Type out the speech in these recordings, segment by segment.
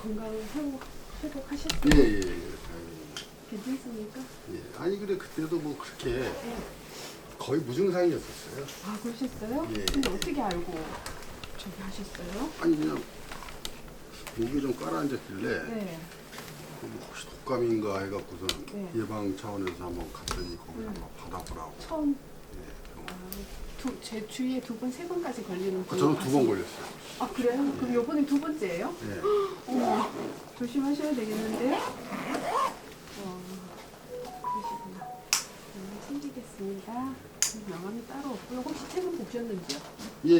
건강 회복하셨어요? 예. 괜찮습니까? 예. 아니 그래 그때도 뭐 그렇게 네. 거의 무증상이었었어요. 아, 그러셨어요? 예. 근데 어떻게 알고 저기 하셨어요? 아니 그냥 목이 좀 깔아앉았길래 네. 혹시 독감인가 해갖고서 네. 예방 차원에서 한번 갔더니 거기 한번 받아보라고. 처음 예, 병원. 제 주위에 두 번, 세 번까지 걸리는 분이 저는 두 번 봤어요. 걸렸어요. 아, 그래요? 그럼 요번에 두 번째예요? 예. 어머, 조심하셔야 되겠는데요? 그러시구나. 챙기겠습니다. 명함이 따로 없고요. 혹시 책은 보셨는지요? 예.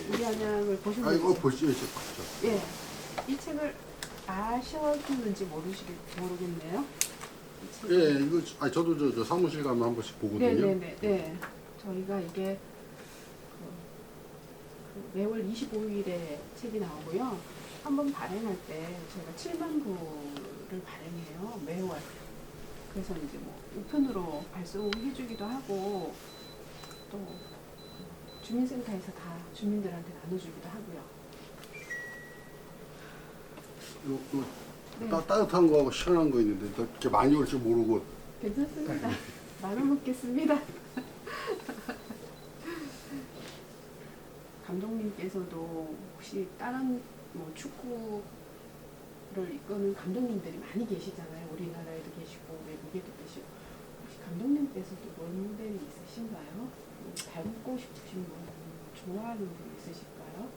우리 한양을 아 보셨는지? 이거 보시죠, 이제 봤죠. 예. 이 책을 아셨는지 모르겠네요. 이 책을. 예, 이거 아니 저도 저 사무실 가면 한 번씩 보거든요. 네네네. 네. 저희가 이게 매월 25일에 책이 나오고요. 한번 발행할 때 저희가 7만 부를 발행해요. 매월. 그래서 이제 뭐 우편으로 발송해주기도 하고 또 주민센터에서 다 주민들한테 나눠주기도 하고요. 요 네. 따뜻한 거하고 시원한 거 있는데 또 이렇게 많이 올 줄 모르고 괜찮습니다. 나눠 먹겠습니다. 감독님께서도 혹시 다른 뭐 축구를 이끄는 감독님들이 많이 계시잖아요. 우리나라에도 계시고 외국에도 계시고. 혹시 감독님께서도 모델이 있으신가요? 닮고 싶으신 분, 좋아하는 분 있으실까요?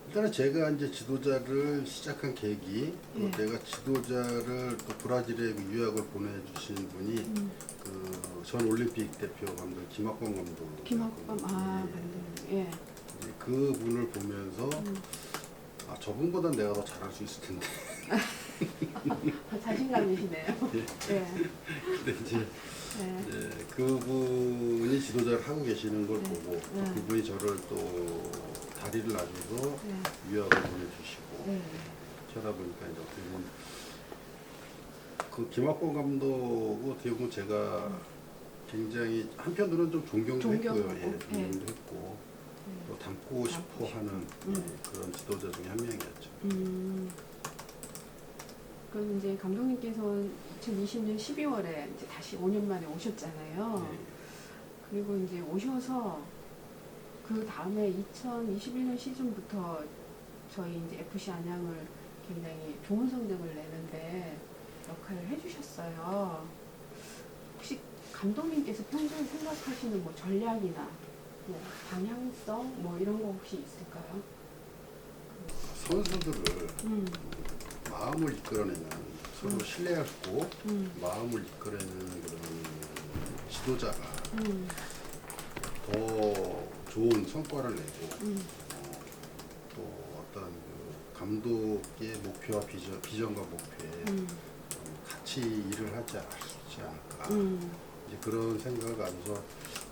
일단은 제가 이제 지도자를 시작한 계기, 또 예. 내가 지도자를 또 브라질에 그 유학을 보내주신 분이 그 전 올림픽 대표 감독 김학범 감독. 김학범, 감독님. 예. 이제 그 분을 보면서 아 저분보다 내가 더 잘할 수 있을 텐데. 자신감이시네요. 예. 근데 이제 예. 그분이 지도자를 하고 계시는 걸 네. 보고 또 네. 그분이 저를 또 다리를 놔줘서 네. 유학을 보내주시고 네. 그러다 보니까 이제 어떻게 보면 그 김학권 감독 어떻게 보면 제가 굉장히 한편으로는 좀 존경도 했고요. 존경하고, 예, 존경도 했고 또 닮고 싶어 하는 그런 지도자 중에 한 명이었죠. 그럼 이제 감독님께서 2020년 12월에 이제 다시 5년 만에 오셨잖아요. 예. 그리고 이제 오셔서 그 다음에 2021년 시즌부터 저희 이제 FC 안양을 굉장히 좋은 성적을 내는데 역할을 해주셨어요. 혹시 감독님께서 평소에 생각하시는 뭐 전략이나 뭐 방향성 뭐 이런 거 혹시 있을까요? 선수들을 마음을 이끌어내는 서로 신뢰하고 마음을 이끌어내는 그런 지도자가 더 좋은 성과를 내고 또 어떤 그 감독의 목표와 비전과 목표에 같이 일을 하지 않을 수 있지 않을까 이제 그런 생각을 가져서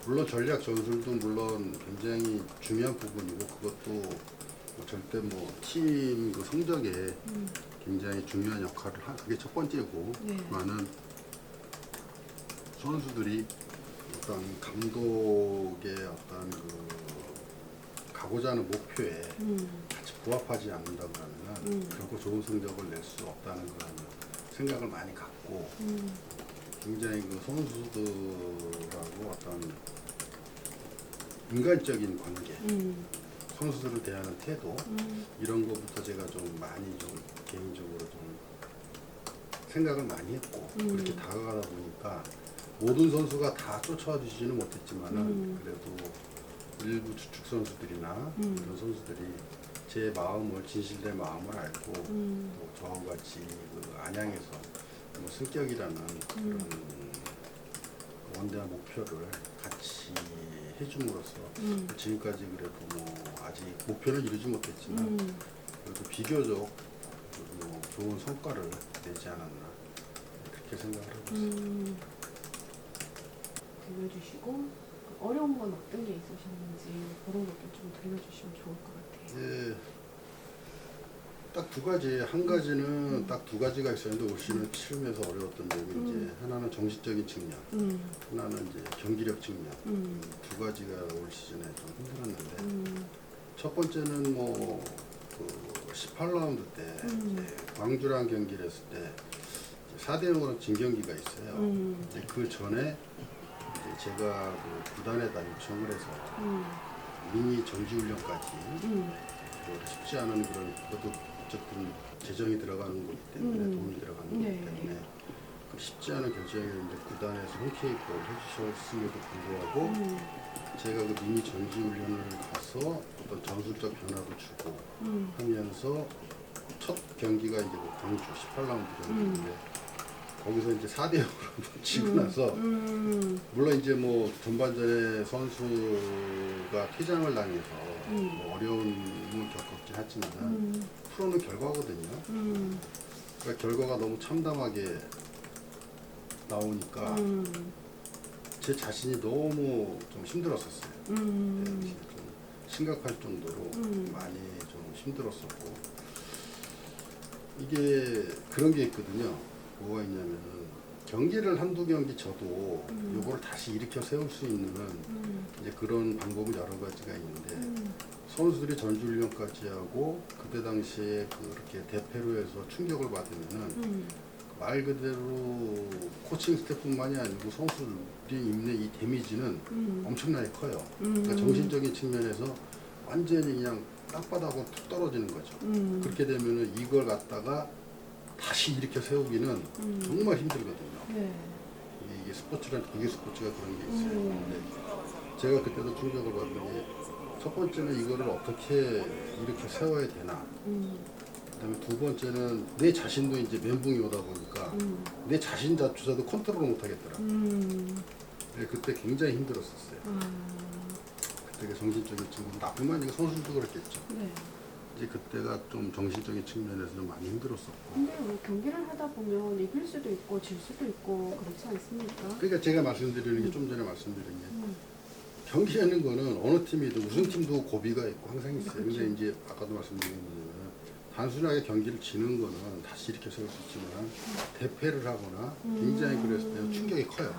물론 전략 전술도 물론 굉장히 중요한 부분이고 그것도 뭐 절대 뭐 팀 그 성적에 굉장히 중요한 역할을 한 그게 첫 번째고 네. 많은 선수들이 어떤 감독의 어떤 그 가고자 하는 목표에 같이 부합하지 않는다 그러면 결코 좋은 성적을 낼 수 없다는 그런 생각을 많이 갖고 굉장히 그 선수들하고 어떤 인간적인 관계 선수들을 대하는 태도 이런 것부터 제가 좀 많이 좀 개인적으로 좀 생각을 많이 했고 그렇게 다가가다 보니까 모든 선수가 다 쫓아와 주지는 못했지만은 그래도 일부 주축 선수들이나 이런 선수들이 제 마음을 진실된 마음을 알고 또 저와 같이 그 안양에서 뭐 승격이라는 그런 원대한 목표를 같이 해줌으로써 지금까지 그래도 뭐 아직 목표는 이루지 못했지만 그래도 비교적 뭐 좋은 성과를 내지 않았나 그렇게 생각을 하고 있습니다. 들려주시고 어려운 건 어떤 게 있으셨는지 그런 것도 좀 들려주시면 좋을 것 같아요. 예, 딱 두 가지, 한 가지는 딱 두 가지가 있었는데 올 시즌을 치르면서 어려웠던 점이 이제 하나는 정신적인 측면, 하나는 이제 경기력 측면 두 가지가 올 시즌에 좀 힘들었는데 첫 번째는 뭐 그 18라운드 때 이제 광주랑 경기를 했을 때 4대 0으로 진 경기가 있어요. 근데 그 전에 이제 제가 그 구단에다 요청을 해서 미니 정지훈련까지 뭐 쉽지 않은 그런 것도 어쨌든 재정이 들어가는 거기 때문에 돈이 들어가는 거기 네. 때문에 그 쉽지 않은 결정을 이제 구단에서 흔쾌히 해주셨음에도 불구하고 제가 그 미니 정지훈련을 가서 어떤 전술적 변화도 주고 하면서 첫 경기가 이제 그 광주 18라운드 경기인데 거기서 이제 4대 0으로 치고 나서 물론 이제 뭐 전반전에 선수가 퇴장을 당해서 뭐 어려움을 겪었긴 하지만 프로는 결과거든요. 그러니까 결과가 너무 참담하게 나오니까 제 자신이 너무 좀 힘들었었어요. 네, 좀 심각할 정도로 많이 좀 힘들었었고 이게 그런 게 있거든요. 뭐가 있냐면은 경기를 한두 경기 져도 요거를 다시 일으켜 세울 수 있는 이제 그런 방법은 여러 가지가 있는데 선수들이 전주훈련까지 하고 그때 당시에 그렇게 대패로 해서 충격을 받으면은 말 그대로 코칭 스태프뿐만이 아니고 선수들이 입는 이 데미지는 엄청나게 커요. 그러니까 정신적인 측면에서 완전히 그냥 땅바닥으로 툭 떨어지는 거죠. 그렇게 되면은 이걸 갖다가 다시 일으켜 세우기는 정말 힘들거든요. 네. 이게 스포츠란 그게 스포츠가 그런 게 있어요. 근데 제가 그때도 충격을 받은 게 첫 번째는 이거를 어떻게 일으켜 세워야 되나. 그다음에 두 번째는 내 자신도 이제 멘붕이 오다 보니까 내 자신 자체도 컨트롤을 못 하겠더라. 네, 그때 굉장히 힘들었었어요. 그때가 정신적인 측면, 나뿐만 아니라 선수도 그랬겠죠. 네. 이제 그때가 좀 정신적인 측면에서 좀 많이 힘들었었고. 근데 뭐 경기를 하다 보면 이길 수도 있고 질 수도 있고 그렇지 않습니까? 그러니까 제가 말씀드리는 게 좀 전에 말씀드린 게 경기하는 거는 어느 팀이든 우승팀도 고비가 있고 항상 있어요. 그렇죠. 근데 이제 아까도 말씀드린 거는 단순하게 경기를 지는 거는 다시 일으켜 세울 수 있지만 대패를 하거나 굉장히 그랬을 때는 충격이 커요.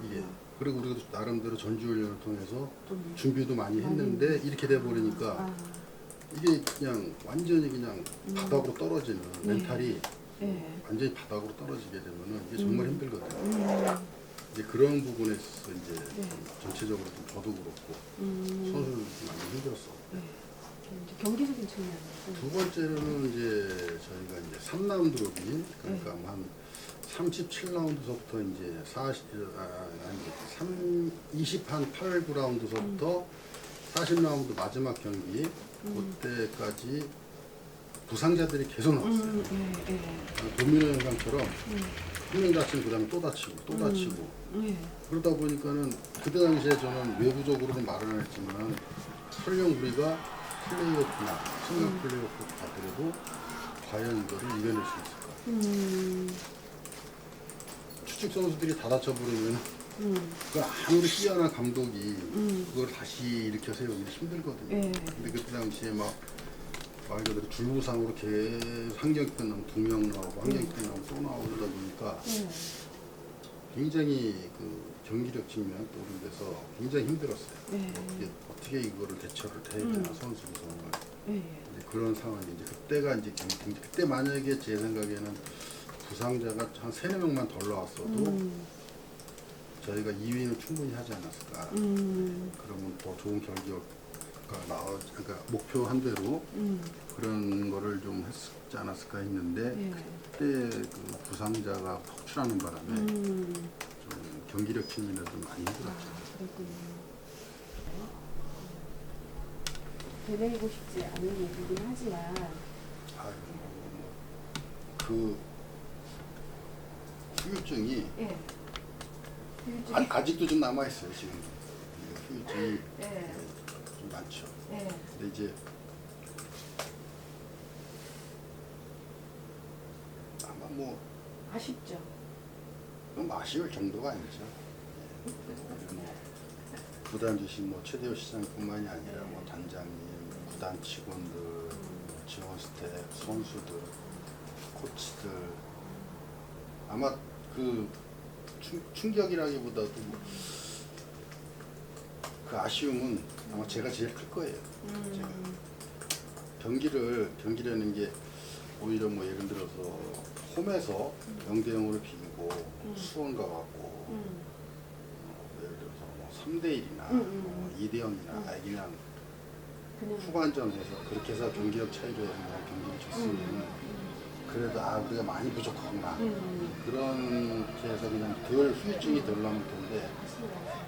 이게 그리고 우리가 나름대로 전지훈련을 통해서 준비도 많이 했는데 이렇게 돼 버리니까 이게 그냥 완전히 그냥 바닥으로 떨어지는 멘탈이 네. 완전히 바닥으로 떨어지게 되면은 이게 정말 힘들거든요. 이제 그런 부분에서 이제 좀 전체적으로 좀 저도 그렇고 선수들도 많이 힘들었어. 네. 이제 경기적인 측면에서 두 번째는 이제 저희가 이제 3라운드 로빈 그러니까 한 37라운드서부터 이제 28, 9라운드서부터 40라운드 마지막 경기 그때까지 부상자들이 계속 나왔어요. 도미노 현상처럼 한 명 다치고 그다음에 또 다치고 또 다치고 그러다 보니까는 그때 당시에 저는 외부적으로는 말을 안 했지만 설령 우리가 플레이오프나 승강 플레이오프 가더라도 과연 이거를 이겨낼 수 있을까? 추측 선수들이 다 다쳐버리면 그 아무리 뛰어난 감독이 그걸 다시 일으켜 세우기 힘들거든요. 근데 그때 당시에 막 말 그대로 줄부상으로 계속 한 경기 끝나면 2명 나오고 한 경기 끝나면 또 나오다 보니까 굉장히 그 경기력 측면 또 그런 데서 굉장히 힘들었어요. 어떻게 이거를 대처를 해야 되나 선수도 정말 이제 그런 상황이 이제 그때가 이제 그때 만약에 제 생각에는 부상자가 한 3-4명만 덜 나왔어도 저희가 2위는 충분히 하지 않았을까. 그러면 더 좋은 결과가 그러니까 목표한 대로 그런 거를 좀 했지 않았을까 했는데 그때 그 부상자가 폭출하는 바람에 좀 경기력 측면에서 좀 많이 힘들었죠. 그렇군요. 되뇌이고 싶지 않은 얘기긴 하지만 그 후유증이 후유증이 아직도 좀 남아 있어요 지금. 후유증이 좀 많죠. 근데 이제 아마 뭐 아쉽죠. 너무 아쉬울 정도가 아니죠. 뭐 구단 주신 뭐 최대호 시장뿐만이 아니라 뭐 단장님, 구단 직원들, 지원 스태프, 선수들, 코치들 아마 그 충격이라기보다도 그 아쉬움은 아마 제가 제일 클 거예요. 제가 경기라는 게 오히려 뭐 예를 들어서 홈에서 0대 0으로 비기고 수원 가갖고 예를 들어서 뭐 3대 1이나 2대 0이나 그냥 후반전에서 그렇게 해서 경기력 차이로 그냥 경기를 졌으면 그래도 우리가 많이 부족하구나 그렇게 해서 그냥 덜 후유증이 덜 남을 텐데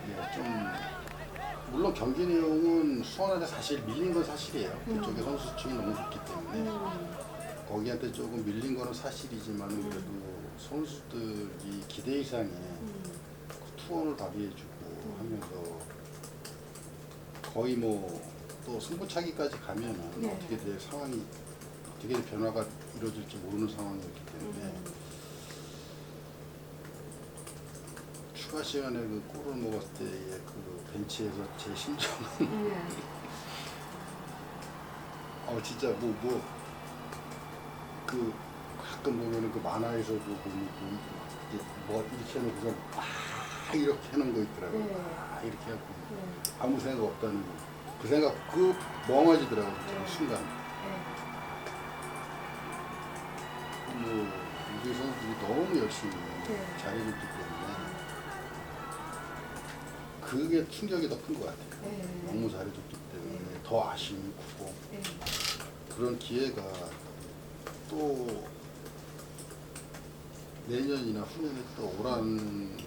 예, 좀 물론 경기 내용은 수원한테 사실 밀린 건 사실이에요. 그쪽에 선수 수층이 너무 좋기 때문에 거기한테 조금 밀린 거는 사실이지만 그래도 선수들이 기대 이상의 그 투혼을 발휘해주고 하면서 거의 뭐 또 승부차기까지 가면은 어떻게 될 상황이 어떻게 변화가 이루어질지 모르는 상황이었기 때문에 추가 시간에 그 골을 먹었을 때의 그 벤치에서 제 심정은 진짜 그 가끔 보면은 그 만화에서도 보면 뭐 이렇게 해놓고서 이렇게 해놓은 거 있더라고요. 이렇게 하고 아무 생각 없다는 거. 그 생각 그 멍해지더라고요. 그 순간. 뭐 우리 선수들이 너무 열심히 잘해줬기 때문에 그게 충격이 더 큰 것 같아요. 너무 잘해줬기 때문에 더 아쉬움이 크고 그런 기회가 또 내년이나 후년에 또 오라는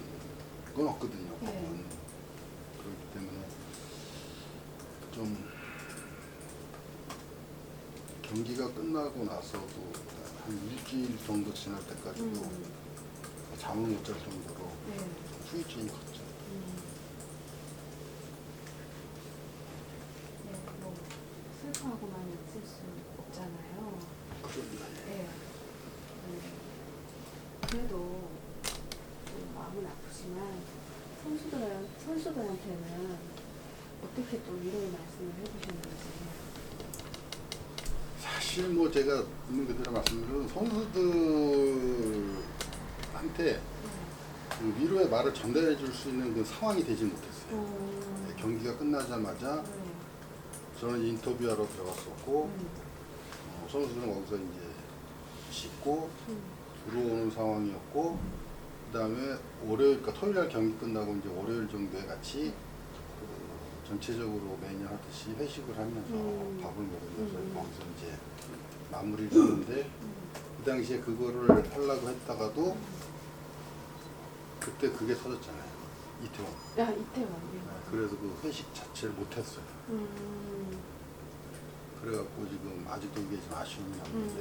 건 없거든요. 그렇기 때문에 좀 경기가 끝나고 나서도 한 일주일 정도 지날 때까지도 잠을 못 잘 정도로 후유증이 컸죠. 뭐 슬퍼하고만 있을 수 없잖아요. 그럼요. 그래도 좀 마음은 아프지만 선수들한테는 어떻게 또 위로의 말씀을 해주셨는지. 사실 뭐 제가 있는 그대로 말씀드리면 선수들한테 그 위로의 말을 전달해 줄 수 있는 그 상황이 되지 못했어요. 경기가 끝나자마자 저는 인터뷰하러 들어갔었고 선수들은 거기서 이제 씻고 들어오는 상황이었고 그 다음에 그러니까 토요일 날 경기 끝나고 이제 월요일 정도에 같이 그 전체적으로 매년 하듯이 회식을 하면서 밥을 먹으면서 거기서 이제 마무리를 했는데 그 당시에 그거를 하려고 했다가도 그때 그게 터졌잖아요. 이태원. 이태원. 그래서 그 회식 자체를 못했어요. 그래갖고 지금 아직도 이게 좀 아쉬움이 남는데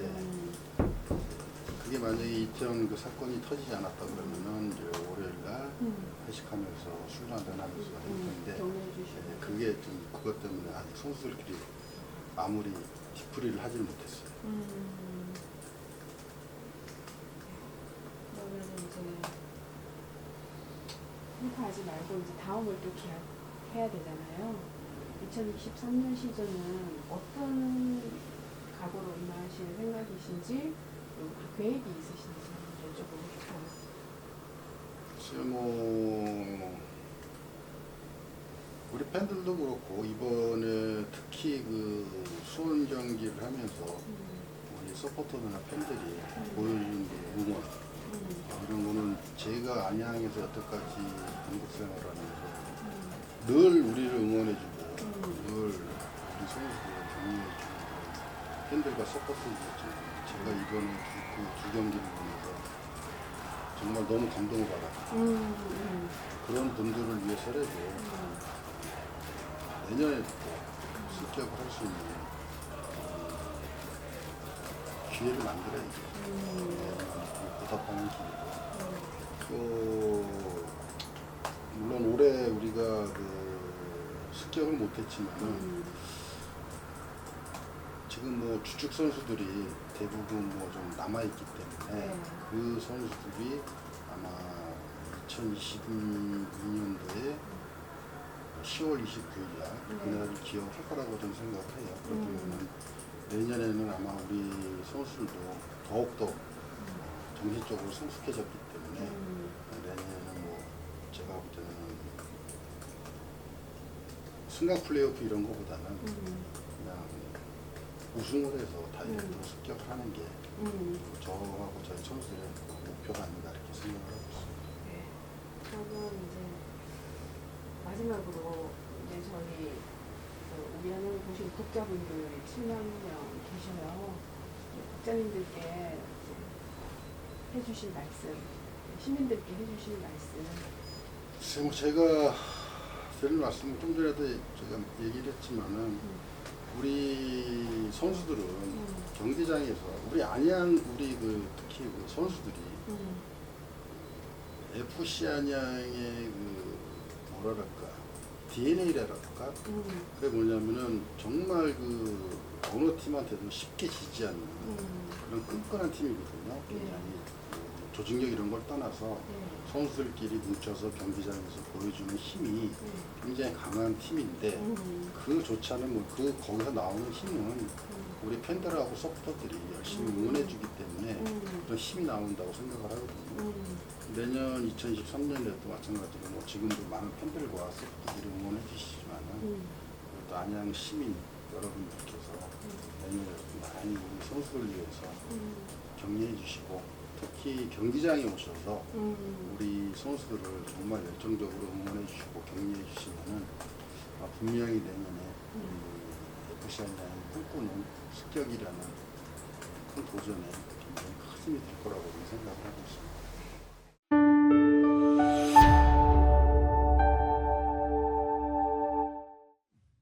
그게 만약에 이태원 그 사건이 터지지 않았다 그러면은 이제 월요일날 회식하면서 술 한잔 하면서 할 텐데 그게 좀 그것 때문에 아직 선수들끼리 마무리 뒤풀이를 하질 못했어요. 그러면 이제 은퇴하지 말고 이제 다음을 또 계약해야 되잖아요. 2023년 시즌은 어떤 각오로 임하실 생각이신지 계획이 있으신지 여쭤보고 싶어요. 글쎄요, 뭐 우리 팬들도 그렇고 이번에 특히 그 수원 경기를 하면서 우리 서포터나 팬들이 보여준 그 응원 이런 거는 제가 안양에서 여태까지 한국 생활을 하면서 늘 우리를 응원해주고 늘 우리 선수들을 격려해주고 팬들과 서포터들이었지만 제가 이번에 두 경기를 보면서 정말 너무 감동을 받았고 그런 분들을 위해서라도 내년에 또 습격을 할 수 있는 기회를 만들어야죠. 보답하는 기회도. 또 물론 올해 우리가 그 습격을 못했지만은 지금 뭐 주축 선수들이 대부분 뭐 좀 남아있기 때문에 그 선수들이 아마 2022년도에 10월 29일 날 그날을 기억할 거라고 저는 생각을 해요. 그렇다면 내년에는 아마 우리 선수들도 더욱더 정신적으로 성숙해졌기 때문에 내년에는 뭐 제가 볼 때는 승강 플레이오프 이런 거보다는 그냥 우승을 해서 다이렉트로 습격을 하는 게 음. 저하고 저희 선수들의 목표가 아닌가 이렇게 생각을 하고 있습니다. 네. 그러면 이제 마지막으로 이제 저희 우리하는 보신 국자분들 7만 명 계셔요. 국자님들께 이제 해주실 말씀, 시민들께 해주실 말씀. 지금 제가 드릴 말씀은 좀 전에도 제가 얘기를 했지만은 우리 선수들은 경기장에서 우리 안양 우리 특히 선수들이 FC 안양의 뭐랄까 DNA랄까 그게 뭐냐면은 정말 어느 팀한테도 쉽게 지지 않는 그런 끈끈한 팀이거든요. 굉장히 조직력 이런 걸 떠나서 선수들끼리 뭉쳐서 경기장에서 보여주는 힘이 굉장히 강한 팀인데 그조차는 거기서 나오는 힘은 우리 팬들하고 서포터들이 열심히 응원해주기 때문에 그런 힘이 나온다고 생각을 하거든요. 내년 2023년에도 마찬가지로 지금도 많은 팬들과 서포터들이 응원해 주시지만은 또 안양 시민 여러분들께서 내년에도 많이 우리 선수를 위해서 격려해 주시고 특히 경기장에 오셔서 우리 선수들을 정말 열정적으로 응원해 주시고 격려해 주시면은 분명히 내년에 FC 안양이 꿈꾸는 습격이라는 큰 도전에 굉장히 큰 힘이 될 거라고 생각을 하고 있습니다.